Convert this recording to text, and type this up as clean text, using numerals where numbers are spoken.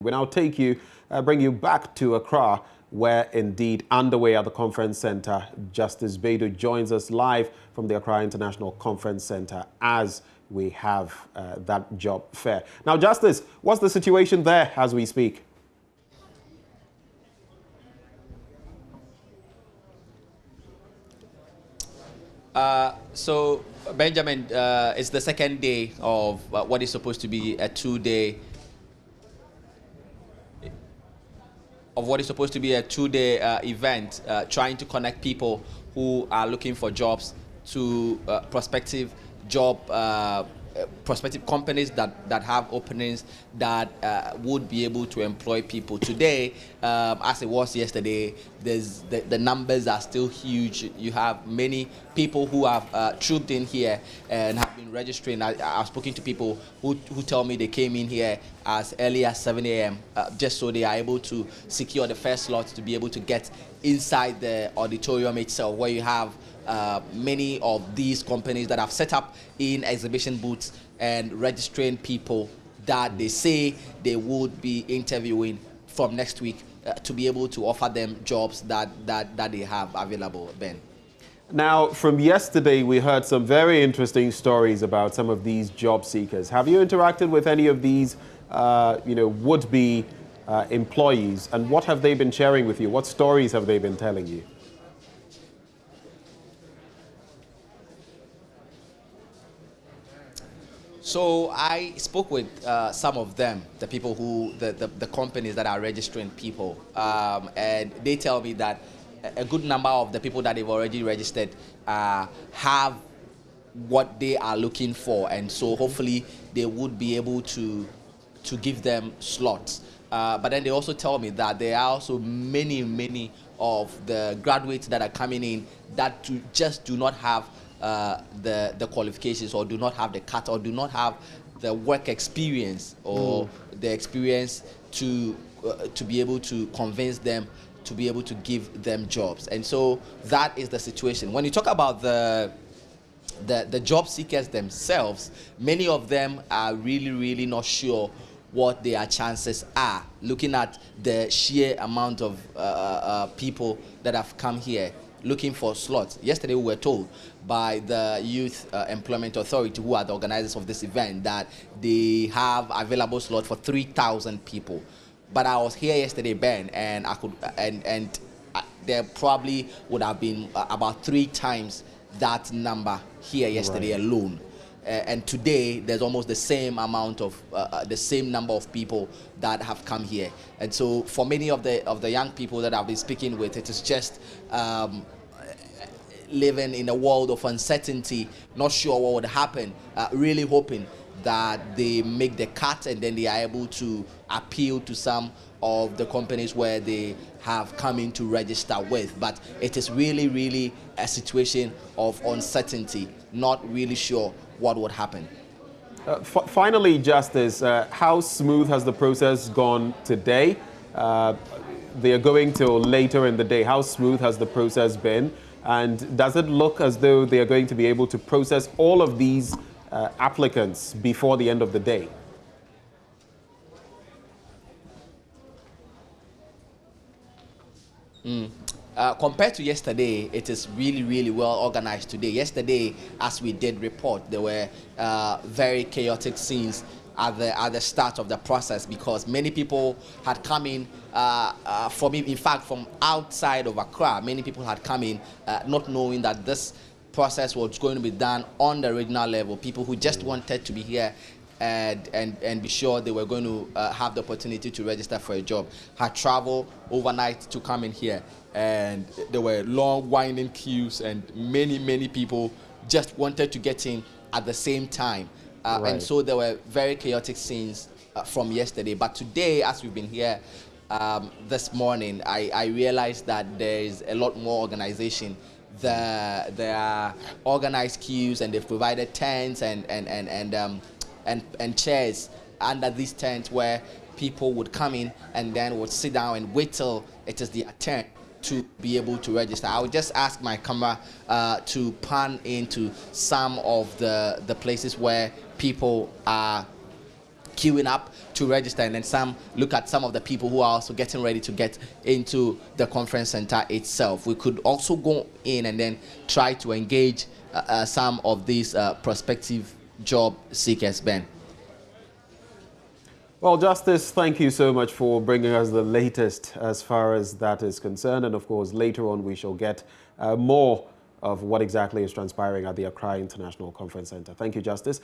We now bring you back to Accra, where indeed underway at the conference center. Justice Beidou joins us live from the Accra International Conference Center as we have that job fair. Now, Justice, what's the situation there as we speak? So, Benjamin, it's the second day of what is supposed to be a two-day event, trying to connect people who are looking for jobs to prospective companies that have openings that would be able to employ people. Today, as it was yesterday, the numbers are still huge. You have many people who have trooped in here and have been registering. I've spoken to people who tell me they came in here as early as 7 a.m. Just so they are able to secure the first slot to be able to get inside the auditorium itself, where you have many of these companies that have set up in exhibition booths and registering people that they say they would be interviewing from next week to be able to offer them jobs that they have available, Ben. Now, from yesterday, we heard some very interesting stories about some of these job seekers. Have you interacted with any of these, would-be employees, and what have they been sharing with you? What stories have they been telling you? So I spoke with some of them, the people the companies that are registering people, and they tell me that a good number of the people that they've already registered have what they are looking for, and so hopefully they would be able to give them slots. But then they also tell me that there are also many of the graduates that are coming in that just do not have the qualifications, or do not have the cut, or do not have the work experience, or the experience to be able to convince them to be able to give them jobs. And so that is the situation. When you talk about the job seekers themselves, many of them are really not sure what their chances are, looking at the sheer amount of people that have come here looking for slots. Yesterday we were told by the Youth Employment Authority, who are the organizers of this event, that they have available slots for 3,000 people. But I was here yesterday, Ben, and there probably would have been about 3 times that number here yesterday alone. And today there's almost the same amount of the same number of people that have come here. And so for many of the young people that I've been speaking with, it is just living in a world of uncertainty, not sure what would happen, really hoping that they make the cut and then they are able to appeal to some of the companies where they have come in to register with. But it is really a situation of uncertainty, not really sure what would happen. Finally, Justice, how smooth has the process gone today? They are going till later in the day. How smooth has the process been? And does it look as though they are going to be able to process all of these applicants before the end of the day? Compared to yesterday, it is really well organized today. Yesterday, as we did report, there were very chaotic scenes at the start of the process, because many people had come in from outside of Accra. Many people had come in not knowing that this process was going to be done on the regional level. People who just wanted to be here and be sure they were going to have the opportunity to register for a job had traveled overnight to come in here, and there were long winding queues, and many people just wanted to get in at the same time. And so there were very chaotic scenes from yesterday. But today, as we've been here this morning, I realized that there is a lot more organization. There are organized queues, and they've provided tents and chairs under these tents where people would come in and then would sit down and wait till it is their turn to be able to register. I would just ask my camera to pan into some of the places where people are queuing up to register, and then some look at some of the people who are also getting ready to get into the conference center itself. We could also go in and then try to engage some of these prospective job seekers, Ben. Well, Justice, thank you so much for bringing us the latest as far as that is concerned. And of course, later on, we shall get more of what exactly is transpiring at the Accra International Conference Center. Thank you, Justice.